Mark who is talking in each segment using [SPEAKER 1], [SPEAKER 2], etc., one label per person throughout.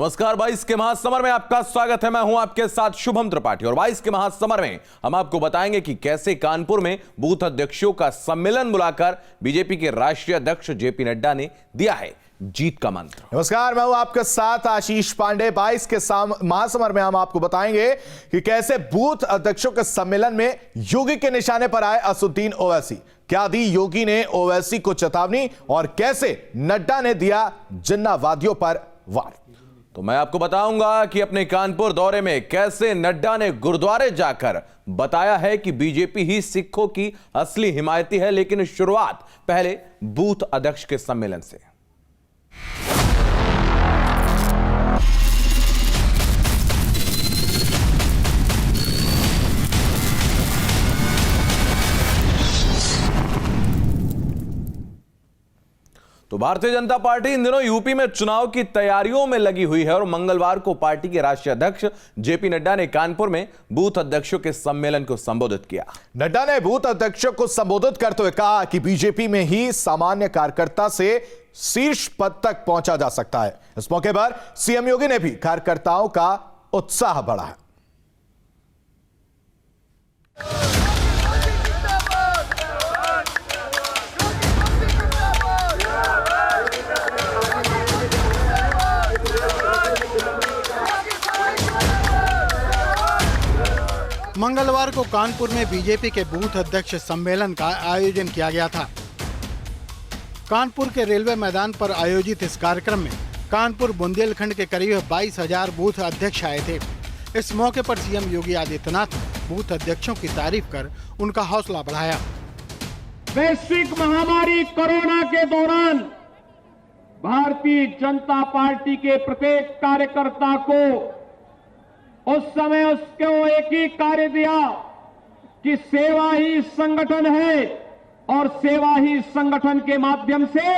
[SPEAKER 1] नमस्कार। 22 के महासमर में आपका स्वागत है। मैं हूं आपके साथ शुभम त्रिपाठी और 22 के महासमर में हम आपको बताएंगे कि कैसे कानपुर में बूथ अध्यक्षों का सम्मेलन बुलाकर बीजेपी के राष्ट्रीय अध्यक्ष जेपी नड्डा ने दिया है जीत का मंत्र।
[SPEAKER 2] नमस्कार, मैं हूं आपके साथ आशीष पांडे। 22 के महासमर में हम आपको बताएंगे कि कैसे बूथ अध्यक्षों के सम्मेलन में योगी के निशाने पर आए असदुद्दीन ओवैसी, क्या दी योगी ने ओवैसी को चेतावनी और कैसे नड्डा ने दिया जिन्नावादियों पर वार।
[SPEAKER 1] तो मैं आपको बताऊंगा कि अपने कानपुर दौरे में कैसे नड्डा ने गुरुद्वारे जाकर बताया है कि बीजेपी ही सिखों की असली हिमायती है। लेकिन शुरुआत पहले बूथ अध्यक्ष के सम्मेलन से। तो भारतीय जनता पार्टी इन दिनों यूपी में चुनाव की तैयारियों में लगी हुई है और मंगलवार को पार्टी के राष्ट्रीय अध्यक्ष जेपी नड्डा ने कानपुर में बूथ अध्यक्षों के सम्मेलन को संबोधित किया।
[SPEAKER 2] नड्डा ने बूथ अध्यक्षों को संबोधित करते हुए कहा कि बीजेपी में ही सामान्य कार्यकर्ता से शीर्ष पद तक पहुंचा जा सकता है। इस मौके पर सीएम योगी ने भी कार्यकर्ताओं का उत्साह बढ़ाया।
[SPEAKER 3] मंगलवार को कानपुर में बीजेपी के बूथ अध्यक्ष सम्मेलन का आयोजन किया गया था। कानपुर के रेलवे मैदान पर आयोजित इस कार्यक्रम में कानपुर बुंदेलखंड के करीब 22,000 बूथ अध्यक्ष आए थे। इस मौके पर सीएम योगी आदित्यनाथ ने बूथ अध्यक्षों की तारीफ कर उनका हौसला बढ़ाया।
[SPEAKER 4] वैश्विक महामारी कोरोना के दौरान भारतीय जनता पार्टी के प्रत्येक कार्यकर्ता को उस समय उसको एक ही कार्य दिया कि सेवा ही संगठन है और सेवा ही संगठन के माध्यम से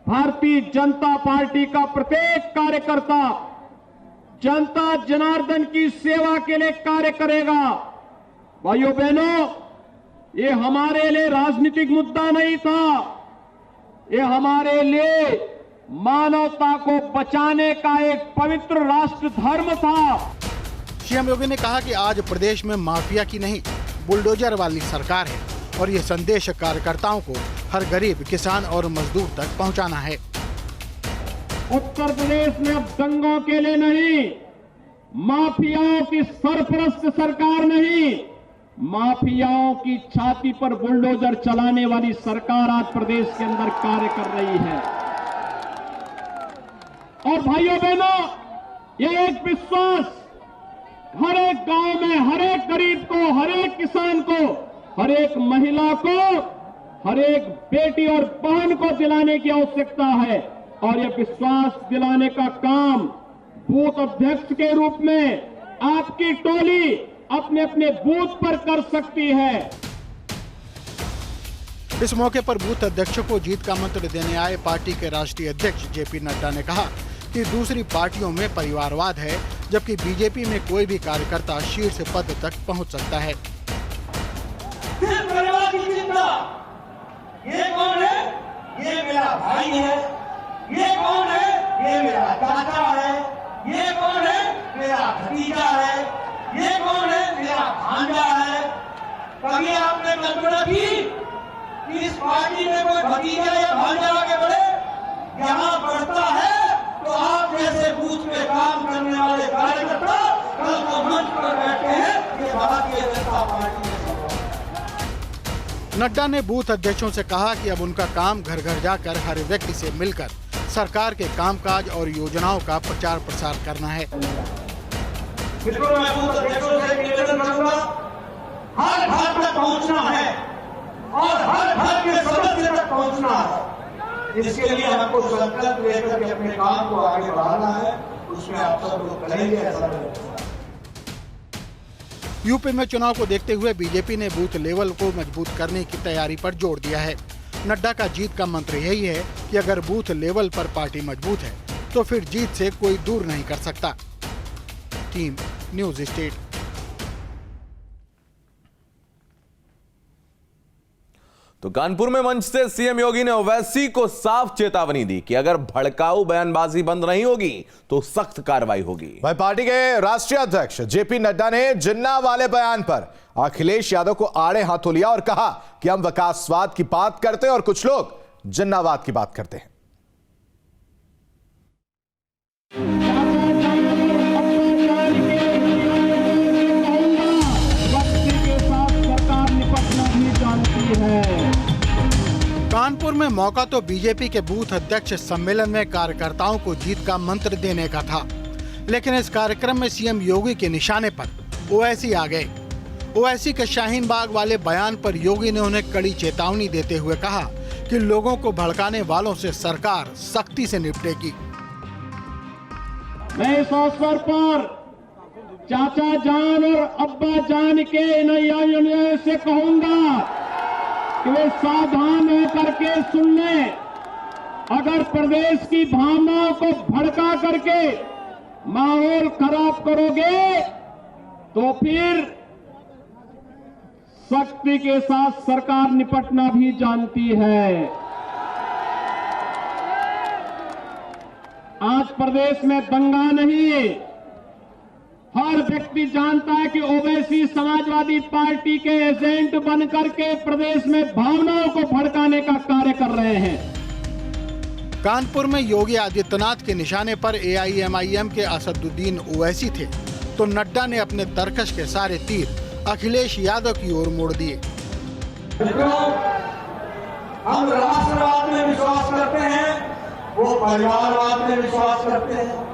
[SPEAKER 4] भारतीय जनता पार्टी का प्रत्येक कार्यकर्ता जनता जनार्दन की सेवा के लिए कार्य करेगा। भाइयों बहनों, ये हमारे लिए राजनीतिक मुद्दा नहीं था, ये हमारे लिए मानवता को बचाने का एक पवित्र राष्ट्र धर्म था।
[SPEAKER 3] सीएम योगी ने कहा कि आज प्रदेश में माफिया की नहीं बुलडोजर वाली सरकार है और ये संदेश कार्यकर्ताओं को हर गरीब, किसान और मजदूर तक पहुंचाना है।
[SPEAKER 4] उत्तर प्रदेश में अब दंगों के लिए नहीं, माफियाओं की सरपरस्त सरकार नहीं, माफियाओं की छाती पर बुलडोजर चलाने वाली सरकार आज प्रदेश के अंदर कार्य कर रही है। और भाइयों बहनों, ये एक विश्वास हर एक गांव में, हर एक गरीब को, हर एक किसान को, हर एक महिला को, हर एक बेटी और बहन को दिलाने की आवश्यकता है। और यह विश्वास दिलाने का काम बूथ अध्यक्ष के रूप में आपकी टोली अपने अपने बूथ पर कर सकती है।
[SPEAKER 3] इस मौके पर बूथ अध्यक्षों को जीत का मंत्र देने आए पार्टी के राष्ट्रीय अध्यक्ष जेपी नड्डा ने कहा कि दूसरी पार्टियों में परिवारवाद है, जबकि बीजेपी में कोई भी कार्यकर्ता शीर्ष पद तक पहुंच सकता है।
[SPEAKER 5] सिर्फ परिवार की चिंता, ये कौन है? ये मेरा भाई है। ये कौन है? ये मेरा चाचा है। ये कौन है? मेरा भतीजा है। ये कौन है? मेरा भांजा है। कभी आपने कल्पना की कि इस पार्टी में कोई भतीजा या भांजा आगे बढ़े? यहाँ बढ़ता है तो आप जैसे बूथ में काम करने वाले कार्यकर्ता कल को मंच पर बैठे हैं। ये भारतीय जनता पार्टी में।
[SPEAKER 3] नड्डा ने बूथ अध्यक्षों से कहा कि अब उनका काम घर घर जाकर हर व्यक्ति से मिलकर सरकार के कामकाज और योजनाओं का प्रचार प्रसार करना है।
[SPEAKER 5] मित्रों, मैं बूथ अध्यक्षों से निवेदन करूंगा, हर घर तक पहुंचना है और हर घर के सदस्य तक पहुंचना है। इसके लिए हमको संकल्प लेकर के अपने काम को आगे बढ़ाना है। उसमें आप सब लोग करेंगे, ऐसा नहीं।
[SPEAKER 3] यूपी में चुनाव को देखते हुए बीजेपी ने बूथ लेवल को मजबूत करने की तैयारी पर जोर दिया है। नड्डा का जीत का मंत्र यही है कि अगर बूथ लेवल पर पार्टी मजबूत है तो फिर जीत से कोई दूर नहीं कर सकता। Team news state.
[SPEAKER 1] तो कानपुर में मंच से सीएम योगी ने ओवैसी को साफ चेतावनी दी कि अगर भड़काऊ बयानबाजी बंद नहीं होगी तो सख्त कार्रवाई होगी।
[SPEAKER 2] भाई पार्टी के राष्ट्रीय अध्यक्ष जेपी नड्डा ने जिन्ना वाले बयान पर अखिलेश यादव को आड़े हाथों लिया और कहा कि हम विकासवाद की बात करते हैं और कुछ लोग जिन्नावाद की बात करते हैं।
[SPEAKER 3] कानपुर में मौका तो बीजेपी के बूथ अध्यक्ष सम्मेलन में कार्यकर्ताओं को जीत का मंत्र देने का था, लेकिन इस कार्यक्रम में सीएम योगी के निशाने पर ओवैसी आ गए। ओवैसी के शाहीन बाग वाले बयान पर योगी ने उन्हें कड़ी चेतावनी देते हुए कहा कि लोगों को भड़काने वालों से सरकार सख्ती से निपटेगी।
[SPEAKER 4] मैं इस अवसर पर चाचा जान और अब्बा जान के नैया से कहूंगा कि वे सावधान होकर के सुन लें। अगर प्रदेश की भावनाओं को भड़का करके माहौल खराब करोगे तो फिर सख्ती के साथ सरकार निपटना भी जानती है। आज प्रदेश में दंगा नहीं, हर व्यक्ति जानता है कि ओवैसी समाजवादी पार्टी के एजेंट बनकर के प्रदेश में भावनाओं को भड़काने का कार्य कर रहे हैं।
[SPEAKER 3] कानपुर में योगी आदित्यनाथ के निशाने पर एआईएमआईएम के असदुद्दीन ओवैसी थे, तो नड्डा ने अपने तरकश के सारे तीर अखिलेश यादव की ओर मोड़ दिए।
[SPEAKER 5] हम राष्ट्रवाद में विश्वास करते हैं, वो परिवारवाद में विश्वास करते हैं।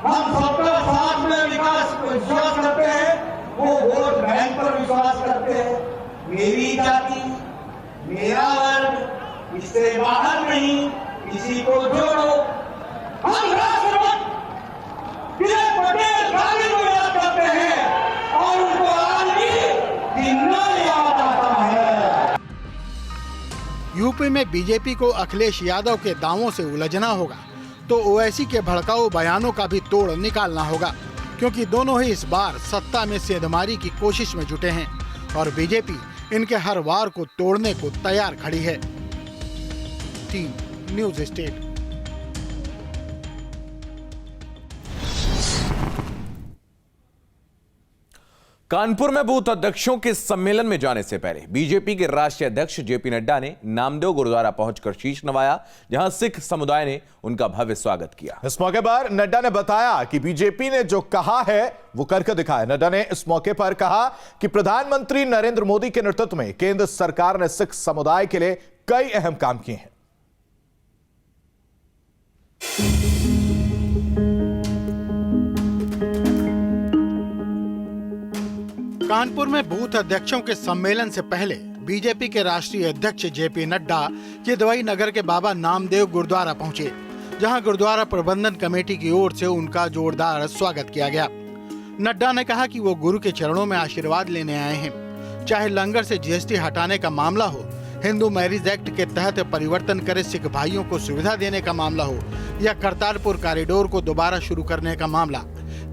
[SPEAKER 5] हम सबका साथ में विश्वास करते हैं, वो वोट बैंक पर विश्वास करते हैं। मेरी जाति, मेरा वर्ग, इससे बाहर नहीं, किसी को जोड़ो। हम राष्ट्रवाद पटेल गांधी को याद करते हैं और उनको आज भी जिन्ना याद आता है।
[SPEAKER 3] यूपी में बीजेपी को अखिलेश यादव के दावों से उलझना होगा तो ओवैसी के भड़काऊ बयानों का भी तोड़ निकालना होगा, क्योंकि दोनों ही इस बार सत्ता में सेंधमारी की कोशिश में जुटे हैं और बीजेपी इनके हर वार को तोड़ने को तैयार खड़ी है। Team news state.
[SPEAKER 1] कानपुर में बूथ अध्यक्षों के सम्मेलन में जाने से पहले बीजेपी के राष्ट्रीय अध्यक्ष जेपी नड्डा ने नामदेव गुरुद्वारा पहुंचकर शीश नवाया, जहां सिख समुदाय ने उनका भव्य स्वागत किया।
[SPEAKER 2] इस मौके पर नड्डा ने बताया कि बीजेपी ने जो कहा है वो करके दिखाया। नड्डा ने इस मौके पर कहा कि प्रधानमंत्री नरेंद्र मोदी के नेतृत्व में केंद्र सरकार ने सिख समुदाय के लिए कई अहम काम किए हैं।
[SPEAKER 3] कानपुर में बूथ अध्यक्षों के सम्मेलन से पहले बीजेपी के राष्ट्रीय अध्यक्ष जेपी नड्डा किदवई नगर के बाबा नामदेव गुरुद्वारा पहुंचे, जहां गुरुद्वारा प्रबंधन कमेटी की ओर से उनका जोरदार स्वागत किया गया। नड्डा ने कहा कि वो गुरु के चरणों में आशीर्वाद लेने आए हैं। चाहे लंगर से जीएसटी हटाने का मामला हो, हिंदू मैरिज एक्ट के तहत परिवर्तन करे सिख भाइयों को सुविधा देने का मामला हो, या करतारपुर कॉरिडोर को दोबारा शुरू करने का मामला,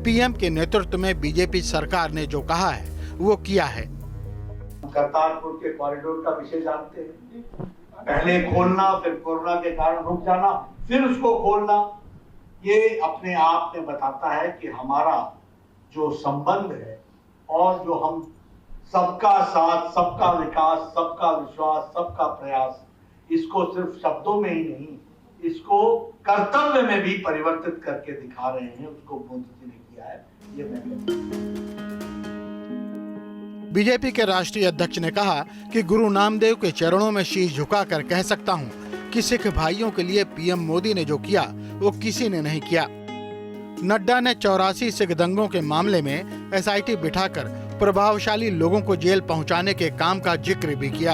[SPEAKER 3] पीएम के नेतृत्व में बीजेपी सरकार ने जो कहा है वो किया है।
[SPEAKER 6] करतारपुर के कॉरिडोर का विषय जानते हैं, पहले खोलना, फिर कोरोना के कारण रुक जाना, फिर उसको खोलना, ये अपने आप में बताता है कि हमारा जो संबंध है और जो हम सबका साथ, सबका विकास, सबका विश्वास, सबका प्रयास, इसको सिर्फ शब्दों में ही नहीं, इसको कर्तव्य में भी परिवर्तित करके दिखा रहे हैं, उसको मोदी जी ने किया है। ये मैं
[SPEAKER 3] बीजेपी के राष्ट्रीय अध्यक्ष ने कहा कि गुरु नामदेव के चरणों में शीश झुकाकर कह सकता हूं कि सिख भाइयों के लिए पीएम मोदी ने जो किया वो किसी ने नहीं किया। नड्डा ने 84 सिख दंगों के मामले में एसआईटी बिठाकर प्रभावशाली लोगों को जेल पहुंचाने के काम का जिक्र भी किया।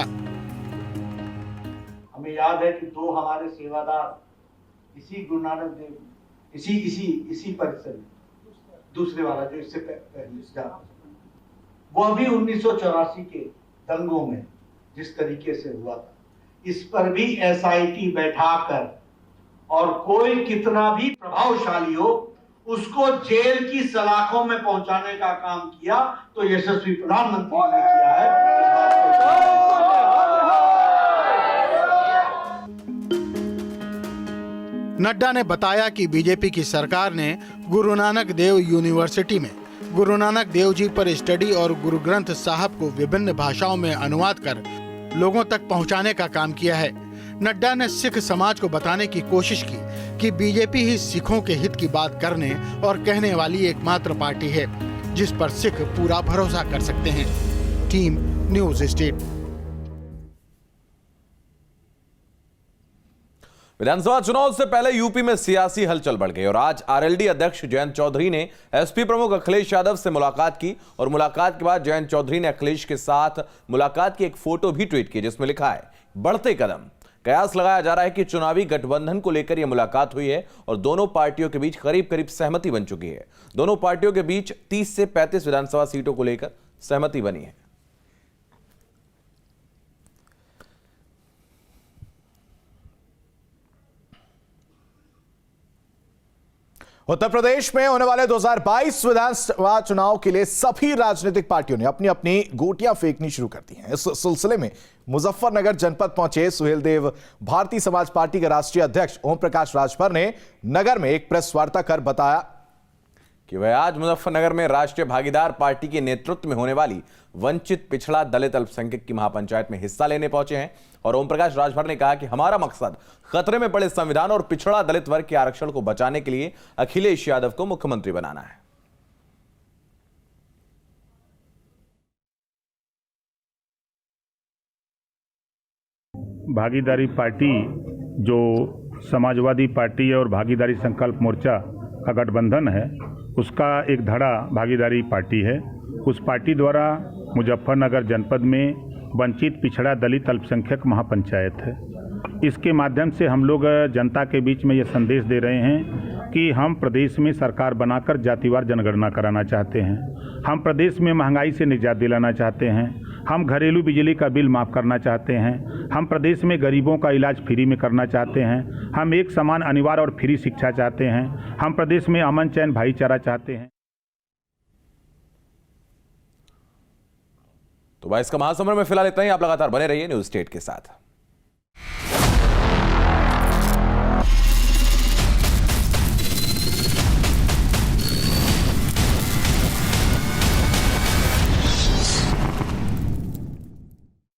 [SPEAKER 6] हमें याद है कि 2 हमारे सेवादार इसी गुरु नानक देव, इसी परिसर में, दूसरे वाला जो इससे पहले, वो भी 1984 के दंगों में जिस तरीके से हुआ था, इस पर भी एसआईटी बैठाकर और कोई कितना भी प्रभावशाली हो उसको जेल की सलाखों में पहुंचाने का काम किया, तो यशस्वी प्रधानमंत्री ने किया है।
[SPEAKER 3] नड्डा ने बताया कि बीजेपी की सरकार ने गुरु नानक देव यूनिवर्सिटी में गुरु नानक देव जी पर स्टडी और गुरु ग्रंथ साहब को विभिन्न भाषाओं में अनुवाद कर लोगों तक पहुंचाने का काम किया है। नड्डा ने सिख समाज को बताने की कोशिश की कि बीजेपी ही सिखों के हित की बात करने और कहने वाली एकमात्र पार्टी है जिस पर सिख पूरा भरोसा कर सकते हैं। Team news state.
[SPEAKER 1] विधानसभा चुनाव से पहले यूपी में सियासी हलचल बढ़ गई और आज आरएलडी अध्यक्ष जयंत चौधरी ने एसपी प्रमुख अखिलेश यादव से मुलाकात की और मुलाकात के बाद जयंत चौधरी ने अखिलेश के साथ मुलाकात की एक फोटो भी ट्वीट की जिसमें लिखा है बढ़ते कदम। कयास लगाया जा रहा है कि चुनावी गठबंधन को लेकर यह मुलाकात हुई है और दोनों पार्टियों के बीच करीब करीब सहमति बन चुकी है। दोनों पार्टियों के बीच 30 से 35 विधानसभा सीटों को लेकर सहमति बनी है।
[SPEAKER 2] उत्तर प्रदेश में होने वाले 2022 विधानसभा चुनाव के लिए सभी राजनीतिक पार्टियों ने अपनी अपनी गोटियां फेंकनी शुरू कर दी हैं। इस सिलसिले में मुजफ्फरनगर जनपद पहुंचे सुहेलदेव भारतीय समाज पार्टी के राष्ट्रीय अध्यक्ष ओम प्रकाश राजभर ने नगर में एक प्रेस वार्ता कर बताया
[SPEAKER 1] कि वह आज मुजफ्फरनगर में राष्ट्रीय भागीदार पार्टी के नेतृत्व में होने वाली वंचित पिछड़ा दलित अल्पसंख्यक की महापंचायत में हिस्सा लेने पहुंचे हैं और ओम प्रकाश राजभर ने कहा कि हमारा मकसद खतरे में पड़े संविधान और पिछड़ा दलित वर्ग के आरक्षण को बचाने के लिए अखिलेश यादव को मुख्यमंत्री बनाना है।
[SPEAKER 7] भागीदारी पार्टी जो समाजवादी पार्टी और भागीदारी संकल्प मोर्चा का गठबंधन है उसका एक धड़ा भागीदारी पार्टी है। उस पार्टी द्वारा मुजफ्फरनगर जनपद में वंचित पिछड़ा दलित अल्पसंख्यक महापंचायत है। इसके माध्यम से हम लोग जनता के बीच में ये संदेश दे रहे हैं कि हम प्रदेश में सरकार बनाकर जातिवार जनगणना कराना चाहते हैं। हम प्रदेश में महंगाई से निजात दिलाना चाहते हैं। हम घरेलू बिजली का बिल माफ़ करना चाहते हैं। हम प्रदेश में गरीबों का इलाज फ्री में करना चाहते हैं। हम एक समान अनिवार्य और फ्री शिक्षा चाहते हैं। हम प्रदेश में अमन चैन भाईचारा चाहते हैं।
[SPEAKER 1] तो भाई इसका महासमर में फिलहाल इतना ही। आप लगातार बने रहिए न्यूज़ स्टेट के साथ।